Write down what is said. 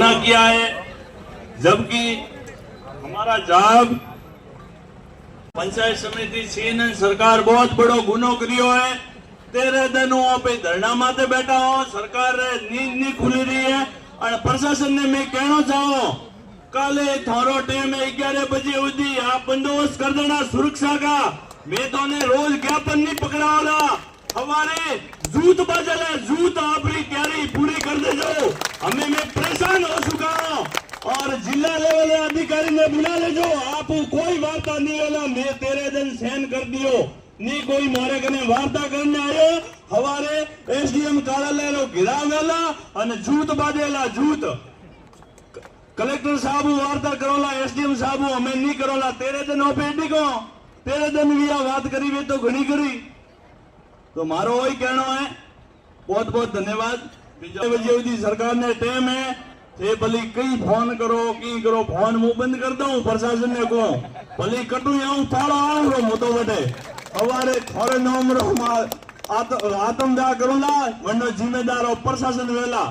गुनाह किया है, जबकि हमारा जब पंचायत समिति छीन सरकार बहुत बड़ो गुनो करियो है। 13 दिन पे धरना माते बैठा हो, सरकार नींद नहीं खुली रही है और प्रशासन ने मैं कहना चाहूं काले थारो टाइम 11 बजे उदी आप बंदोबस्त कर देना सुरक्षा का। मैं तो ने रोज ज्ञापन नहीं पकड़ा वाला, हमारे जूत बजल है, जूत आपकी तैयारी पूरी कर दे जो। हमें मैं परेशान हो चुका हूँ और जिला लेवल अधिकारी ने बुला ले जो। आप कोई वार्ता नहीं वाला, मैं 13 दिन सहन कर दियो नहीं कोई मारे कने वार्ता करने आयो। हमारे एसडीएम कार्यालय रो घेराव वेला और जूत बाजेला जूत। कलेक्टर साहब वार्ता करोला, एसडीएम साहब हमें नहीं करोला। 13 दिन पेटी को 13 दिन भी आ बात करी वे तो घनी करी। तो मारो वही कहना है, बहुत बहुत धन्यवाद। बजे सरकार ने टाइम है ये भली कई फोन करो की करो, फोन मुंह बंद कर दो प्रशासन ने को भली कटू आऊं थाड़ो आऊं मोतो बटे हमारे थोड़े नोम रो आत्मदाह करूंगा वनो जिम्मेदार प्रशासन वेला।